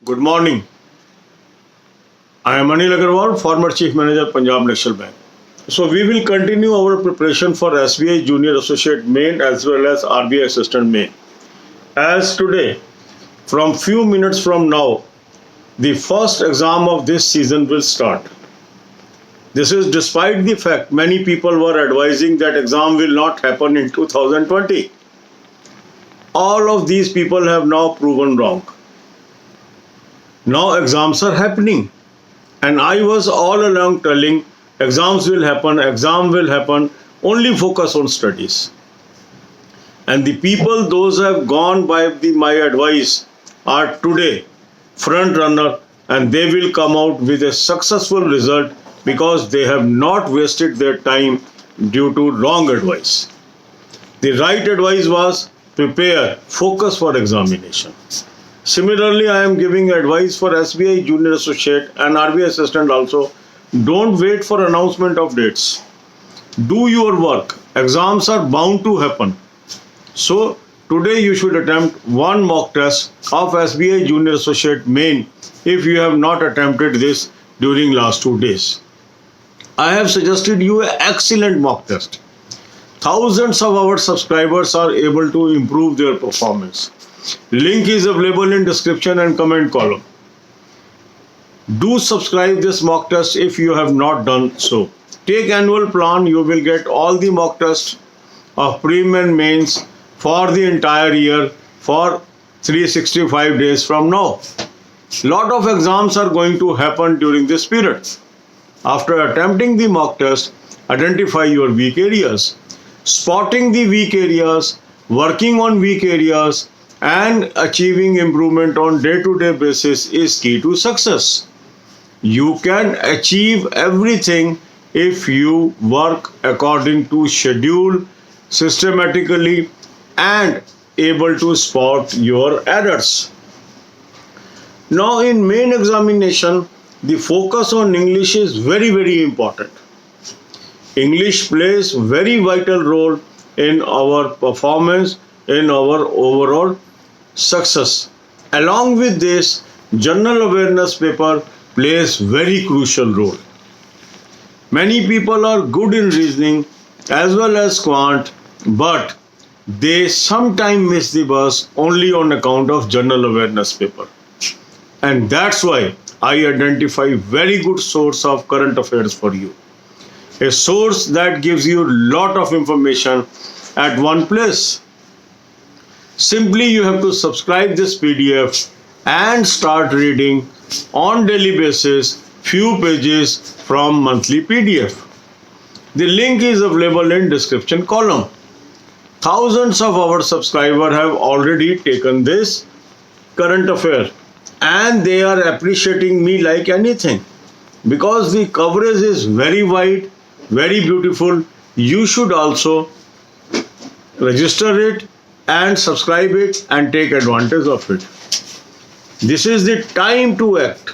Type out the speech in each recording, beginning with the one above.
Good morning. I am Anil Agarwal, former Chief Manager, Punjab National Bank. So we will continue our preparation for SBI Junior Associate Main as well as RBI Assistant Main. As today, from few minutes from now, the first exam of this season will start. This is despite the fact many people were advising that exam will not happen in 2020. All of these people have now proven wrong. Now exams are happening. And I was all along telling exams will happen, only focus on studies. And the people, those who have gone by my advice, are today front runner and they will come out with a successful result because they have not wasted their time due to wrong advice. The right advice was prepare, focus for examination. Similarly, I am giving advice for SBI Junior Associate and RBI Assistant also. Don't wait for announcement of dates. Do your work. Exams are bound to happen. So, today you should attempt one mock test of SBI Junior Associate Main if you have not attempted this during last 2 days. I have suggested you an excellent mock test. Thousands of our subscribers are able to improve their performance. Link is available in description and comment column. Do subscribe this mock test if you have not done so. Take annual plan, you will get all the mock tests of prelim and mains for the entire year for 365 days from now. Lot of exams are going to happen during this period. After attempting the mock test, identify your weak areas. Spotting the weak areas, working on weak areas, and achieving improvement on day-to-day basis is key to success. You can achieve everything if you work according to schedule, systematically, and able to spot your errors. Now in main examination, the focus on English is very important. English plays very vital role in our performance, in our overall success. Along with this, general awareness paper plays very crucial role. Many people are good in reasoning as well as quant, but they sometimes miss the bus only on account of general awareness paper. And that's why I identify very good source of current affairs for you. A source that gives you lot of information at one place. Simply you have to subscribe this PDF and start reading on daily basis few pages from monthly PDF. The link is available in description column. Thousands of our subscribers have already taken this current affair and they are appreciating me like anything because the coverage is very wide, very beautiful. You should also register it and subscribe it and take advantage of it. This is the time to act.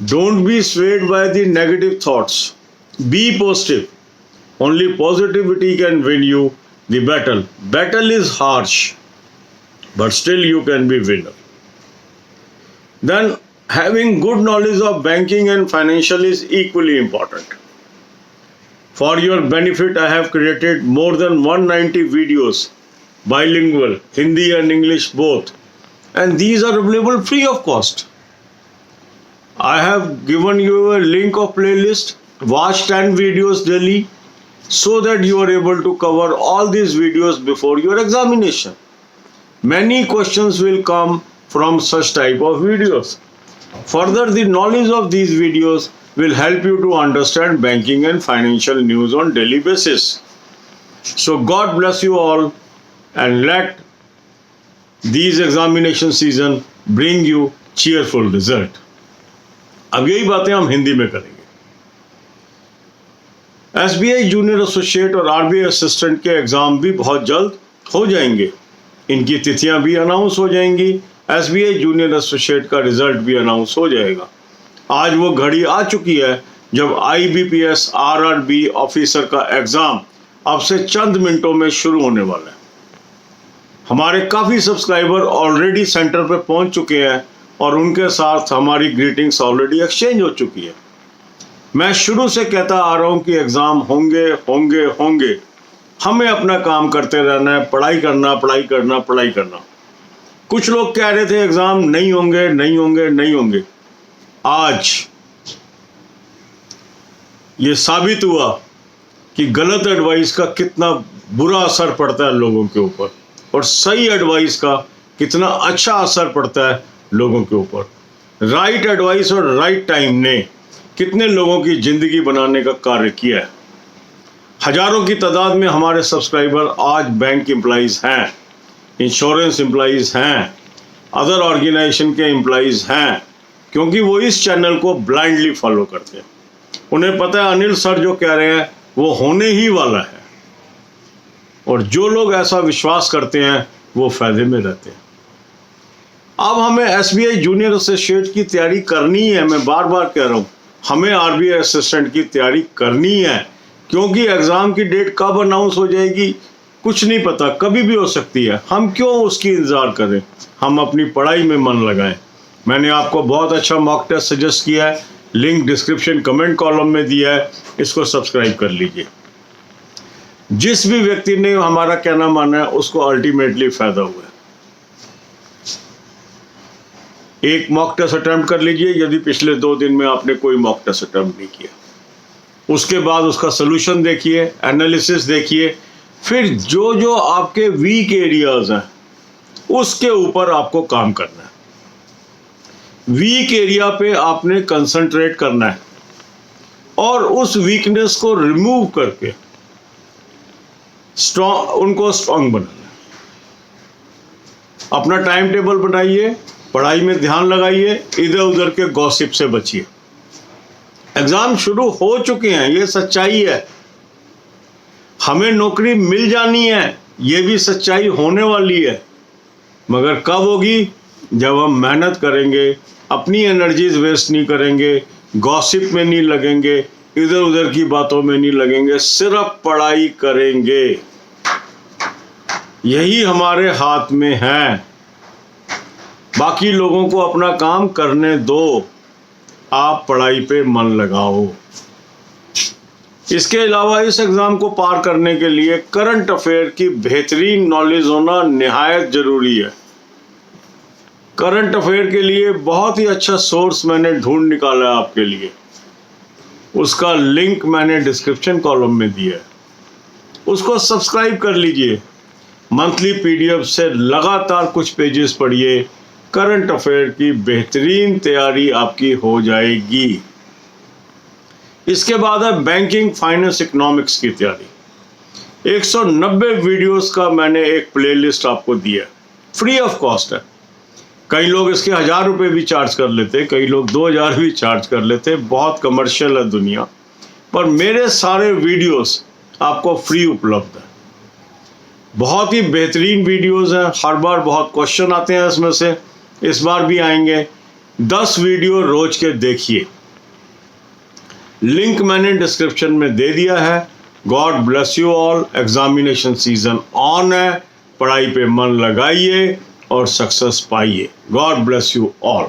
Don't be swayed by the negative thoughts. Be positive. Only positivity can win you the battle. Battle is harsh, but still you can be winner. Then having good knowledge of banking and financial is equally important. For your benefit, I have created more than 190 videos, bilingual, Hindi and English both, and these are available free of cost. I have given you a link of playlist. Watch 10 videos daily so that you are able to cover all these videos before your examination. Many questions will come from such type of videos. Further, the knowledge of these videos will help you to understand banking and financial news on daily basis. So God bless you all and let these examination season bring you cheerful result. अब यही बातें हम हिंदी में करेंगे. SBI junior associate और RBI assistant के exam भी बहुत जल्द हो जाएंगे. इनकी तिथियां भी अनाउंस हो जाएंगी. SBI जूनियर एसोसिएट का रिजल्ट भी अनाउंस हो जाएगा. आज वो घड़ी आ चुकी है जब IBPS RRB ऑफिसर का एग्जाम अब से चंद मिनटों में शुरू होने वाला है. हमारे काफ़ी सब्सक्राइबर ऑलरेडी सेंटर पे पहुंच चुके हैं और उनके साथ हमारी ग्रीटिंग्स ऑलरेडी एक्सचेंज हो चुकी है। मैं शुरू से कहता आ रहा हूं कि एग्ज़ाम होंगे होंगे होंगे, हमें अपना काम करते रहना है, पढ़ाई करना पढ़ाई करना पढ़ाई करना। कुछ लोग कह रहे थे एग्ज़ाम नहीं होंगे नहीं होंगे नहीं होंगे, आज ये साबित हुआ कि गलत एडवाइस का कितना बुरा असर पड़ता है लोगों के ऊपर और सही एडवाइस का कितना अच्छा असर पड़ता है लोगों के ऊपर। राइट एडवाइस और राइट टाइम ने कितने लोगों की ज़िंदगी बनाने का कार्य किया है। हजारों की तादाद में हमारे सब्सक्राइबर आज बैंक एम्प्लॉइज़ हैं, इंश्योरेंस एम्प्लॉइज़ हैं, अदर ऑर्गेनाइजेशन के एम्प्लॉइज़ हैं, क्योंकि वो इस चैनल को ब्लाइंडली फॉलो करते हैं। उन्हें पता है अनिल सर जो कह रहे हैं वो होने ही वाला है, और जो लोग ऐसा विश्वास करते हैं वो फायदे में रहते हैं। अब हमें एसबीआई जूनियर एसोसिएट की तैयारी करनी है। मैं बार बार कह रहा हूँ, हमें आरबीआई असिस्टेंट की तैयारी करनी है, क्योंकि एग्ज़ाम की डेट कब अनाउंस हो जाएगी कुछ नहीं पता, कभी भी हो सकती है। हम क्यों उसकी इंतज़ार करें, हम अपनी पढ़ाई में मन लगाएं। मैंने आपको बहुत अच्छा मॉक टेस्ट सजेस्ट किया है, लिंक डिस्क्रिप्शन कमेंट कॉलम में दिया है, इसको सब्सक्राइब कर लीजिए। जिस भी व्यक्ति ने हमारा कहना माना है उसको अल्टीमेटली फायदा हुआ है। एक मॉक टेस्ट अटेम्प्ट कर लीजिए यदि पिछले 2 दिन में आपने कोई मॉक टेस्ट अटेम्प्ट नहीं किया। उसके बाद उसका सोल्यूशन देखिए, एनालिसिस देखिए, फिर जो जो आपके वीक एरियाज हैं उसके ऊपर आपको काम करना है। वीक एरिया पे आपने कंसंट्रेट करना है और उस वीकनेस को रिमूव करके उनको स्ट्रांग बनाना है। अपना टाइम टेबल बनाइए, पढ़ाई में ध्यान लगाइए, इधर उधर के गॉसिप से बचिए। एग्जाम शुरू हो चुके हैं, ये सच्चाई है। हमें नौकरी मिल जानी है, ये भी सच्चाई होने वाली है, मगर कब होगी? जब हम मेहनत करेंगे, अपनी एनर्जीज वेस्ट नहीं करेंगे, गॉसिप में नहीं लगेंगे, इधर उधर की बातों में नहीं लगेंगे, सिर्फ पढ़ाई करेंगे। यही हमारे हाथ में है। बाकी लोगों को अपना काम करने दो, आप पढ़ाई पे मन लगाओ। इसके अलावा इस एग्ज़ाम को पार करने के लिए करंट अफेयर की बेहतरीन नॉलेज होना निहायत ज़रूरी है। करंट अफेयर के लिए बहुत ही अच्छा सोर्स मैंने ढूंढ निकाला है आपके लिए, उसका लिंक मैंने डिस्क्रिप्शन कॉलम में दिया है, उसको सब्सक्राइब कर लीजिए। मंथली पीडीएफ से लगातार कुछ पेजेस पढ़िए, करंट अफेयर की बेहतरीन तैयारी आपकी हो जाएगी। इसके बाद है बैंकिंग, फाइनेंस, इकोनॉमिक्स की तैयारी। 190 वीडियोस का मैंने एक प्लेलिस्ट आपको दिया, फ्री ऑफ कॉस्ट है। कई लोग इसके 1000 रुपये भी चार्ज कर लेते, कई लोग 2000 भी चार्ज कर लेते, बहुत कमर्शियल है दुनिया, पर मेरे सारे वीडियोस आपको फ्री उपलब्ध है। बहुत ही बेहतरीन वीडियोस हैं, हर बार बहुत क्वेश्चन आते हैं इसमें से, इस बार भी आएंगे। 10 वीडियो रोज के देखिए, लिंक मैंने डिस्क्रिप्शन में दे दिया है। God bless you all. Examination season on है, पढ़ाई पे मन लगाइए और सक्सेस पाइए। God bless you all.